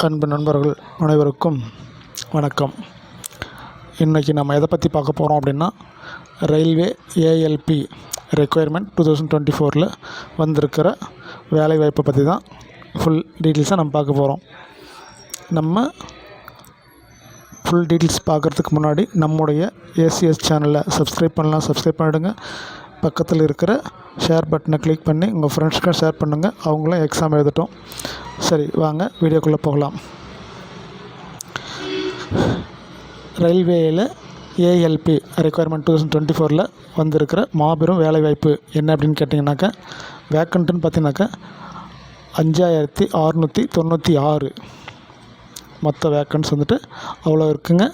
அன்பு நண்பர்கள் அனைவருக்கும் வணக்கம். இன்றைக்கி நம்ம எதை பற்றி பார்க்க போகிறோம் அப்படின்னா, ரயில்வே ஏஎல்பி ரெக்குயர்மெண்ட் 2024 வந்திருக்கிற வேலைவாய்ப்பை பற்றி தான் ஃபுல் டீட்டெயில்ஸாக நம்ம பார்க்க போகிறோம். நம்ம ஃபுல் டீட்டெயில்ஸ் பார்க்குறதுக்கு முன்னாடி நம்முடைய ஏசிஎஸ் சேனலை சப்ஸ்கிரைப் பண்ணிவிடுங்க. பக்கத்தில் இருக்கிற ஷேர் பட்டனை கிளிக் பண்ணி உங்கள் ஃப்ரெண்ட்ஸ்க்கு ஷேர் பண்ணுங்கள், அவங்களும் எக்ஸாம் எழுதட்டும். சரி, வாங்க வீடியோக்குள்ளே போகலாம். ரயில்வேயில் ஏஎல்பி ரெக்குயர்மெண்ட் 2024 வந்திருக்கிற மாபெரும் வேலைவாய்ப்பு என்ன அப்படின்னு கேட்டிங்கனாக்கா, வேக்கண்ட்டுன்னு பார்த்தீங்கன்னாக்கா 5696 மொத்த வேக்கன்ஸ் வந்துட்டு அவ்வளோ இருக்குங்க.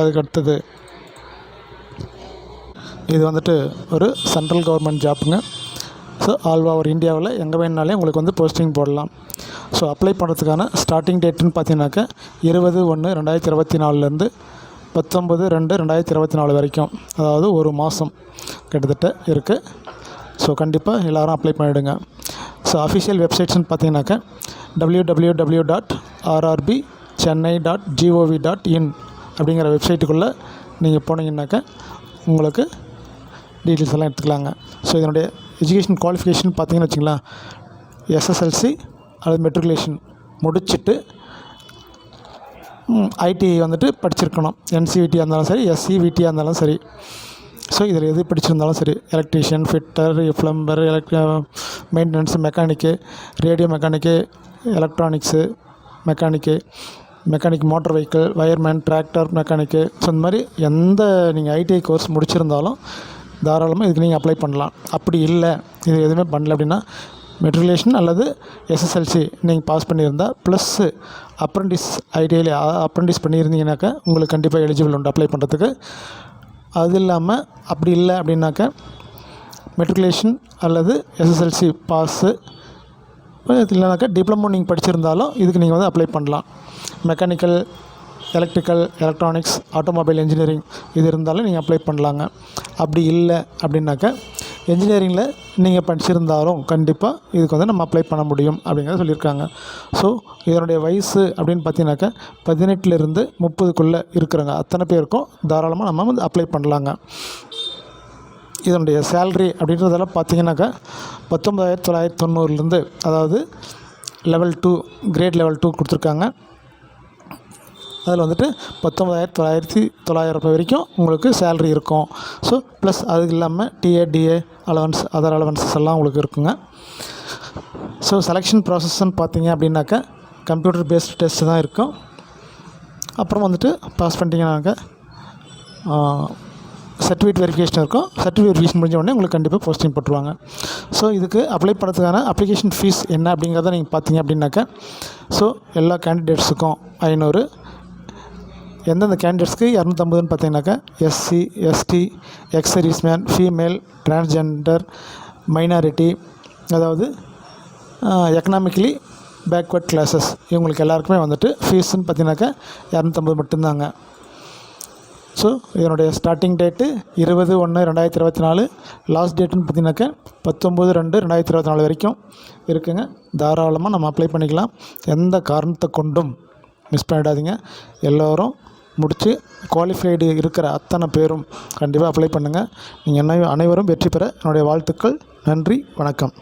அதுக்கடுத்தது இது வந்துட்டு ஒரு சென்ட்ரல் கவர்மெண்ட் ஜாப்புங்க. ஸோ ஆல் ஓவர் இந்தியாவில் எங்கே வேணுனாலே உங்களுக்கு வந்து போஸ்டிங் போடலாம். ஸோ அப்ளை பண்ணுறதுக்கான ஸ்டார்டிங் டேட்டுன்னு பார்த்தீங்கன்னாக்கா 20/1/2024 19/2/2024 வரைக்கும், அதாவது ஒரு மாதம் கிட்டத்தட்ட இருக்குது. ஸோ கண்டிப்பாக எல்லோரும் அப்ளை பண்ணிவிடுங்க. ஸோ அஃபிஷியல் வெப்சைட்ஸ்ன்னு பார்த்தீங்கன்னாக்கா www.rrbchennai.gov.in அப்படிங்கிற வெப்சைட்டுக்குள்ளே நீங்கள் போனீங்கன்னாக்கா உங்களுக்கு டீட்டெயில்ஸ் எல்லாம் எடுத்துக்கலாங்க. ஸோ இதனுடைய எஜுகேஷன் குவாலிஃபிகேஷன் பார்த்தீங்கன்னு வச்சுங்களேன், எஸ்எஸ்எல்சி அல்லது மெட்ரிகுலேஷன் முடிச்சுட்டு ஐடிஐ வந்துட்டு படிச்சிருக்கணும். என்சிவிடியாக இருந்தாலும் சரி, எஸ்சிவிடியாக இருந்தாலும் சரி. ஸோ இதில் எது படிச்சிருந்தாலும் சரி, electrician, fitter, plumber, maintenance, mechanic, radio mechanic, electronics mechanic motor vehicle, wireman, tractor mechanic. So இந்த மாதிரி எந்த நீங்கள் ஐடிஐ கோர்ஸ் முடிச்சிருந்தாலும் தாராளமாக இதுக்கு நீங்கள் அப்ளை பண்ணலாம். அப்படி இல்லை, இது எதுவுமே பண்ணல அப்படின்னா, மெட்ரிகுலேஷன் அல்லது எஸ்எஸ்எல்சி நீங்கள் பாஸ் பண்ணியிருந்தால் ப்ளஸ்ஸு அப்ரெண்டிஸ் ஐடிஐயில் அப்ரெண்டிஸ் பண்ணியிருந்தீங்கன்னாக்கா உங்களுக்கு கண்டிப்பாக எலிஜிபிள் உண்டு அப்ளை பண்ணுறதுக்கு. அது இல்லாமல் அப்படி இல்லை அப்படின்னாக்கா மெட்ரிகுலேஷன் அல்லது எஸ்எஸ்எல்சி பாஸு இல்லைனாக்கா டிப்ளமோ நீங்கள் படிச்சிருந்தாலும் இதுக்கு நீங்கள் வந்து அப்ளை பண்ணலாம். Mechanical, electrical, electronics, automobile engineering இது இருந்தாலும் நீங்கள் அப்ளை பண்ணலாங்க. அப்படி இல்லை அப்படின்னாக்கா இன்ஜினியரிங்கில் நீங்கள் படிச்சிருந்தாலும் கண்டிப்பாக இதுக்கு வந்து நம்ம அப்ளை பண்ண முடியும் அப்படிங்கிறத சொல்லியிருக்காங்க. ஸோ இதனுடைய வயசு அப்படின்னு பார்த்தீங்கன்னாக்கா 18 30 இருக்கிறாங்க அத்தனை பேருக்கும் தாராளமாக நம்ம வந்து அப்ளை பண்ணலாங்க. இதனுடைய சேல்ரி அப்படின்றதெல்லாம் பார்த்தீங்கன்னாக்கா 19,990 அதாவது லெவல் 2 கிரேட் லெவல் 2 கொடுத்துருக்காங்க. அதில் வந்துட்டு 19,900 வரைக்கும் உங்களுக்கு சேல்ரி இருக்கும். ஸோ ப்ளஸ் அதுக்கு இல்லாமல் டிஏ அலவன்ஸ், அதர் அலவன்சஸ் எல்லாம் உங்களுக்கு இருக்குங்க. ஸோ செலெக்ஷன் ப்ராசஸ்ன்னு பார்த்தீங்க அப்படின்னாக்கா கம்ப்யூட்டர் பேஸ்ட் டெஸ்ட் தான் இருக்கும். அப்புறம் வந்துட்டு பாஸ் பண்ணிட்டீங்கன்னாக்கா சர்டிஃபிகேட் வெரிஃபிகேஷன் இருக்கும். சர்டிஃபிகேட் வெரிஃபிகேஷன் முடிஞ்ச உடனே உங்களுக்கு கண்டிப்பாக போஸ்டிங் போட்டுருவாங்க. ஸோ இதுக்கு அப்ளை பண்ணுறதுக்கான அப்ளிகேஷன் ஃபீஸ் என்ன அப்படிங்கிறத நீங்கள் பார்த்தீங்க அப்படின்னாக்கா, ஸோ எல்லா கேண்டிடேட்ஸுக்கும் 500, எந்தெந்த கேண்டிடேட்ஸ்க்கு 250ன்னு பார்த்தீங்கன்னாக்கா SC, ST, ex serviceman, female, transgender, minority, அதாவது எக்கனாமிக்கலி பேக்வர்ட் கிளாஸஸ் இவங்களுக்கு எல்லாருக்குமே வந்துட்டு ஃபீஸுன்னு பார்த்தீங்கன்னாக்கா 250 மட்டும்தாங்க. ஸோ இதனுடைய ஸ்டார்டிங் டேட்டு 20/1/2024, லாஸ்ட் டேட்டுன்னு பார்த்தீங்கன்னாக்கா 19/2/2024 வரைக்கும் இருக்குங்க. தாராளமாக நம்ம அப்ளை பண்ணிக்கலாம். எந்த காரணத்தை கொண்டும் மிஸ் பண்ணிடாதீங்க. எல்லோரும் முடித்து குவாலிஃபைடு இருக்கிற அத்தனை பேரும் கண்டிப்பாக அப்ளை பண்ணுங்கள். நீங்கள் அனைவரும் வெற்றி பெற என்னுடைய வாழ்த்துக்கள். நன்றி, வணக்கம்.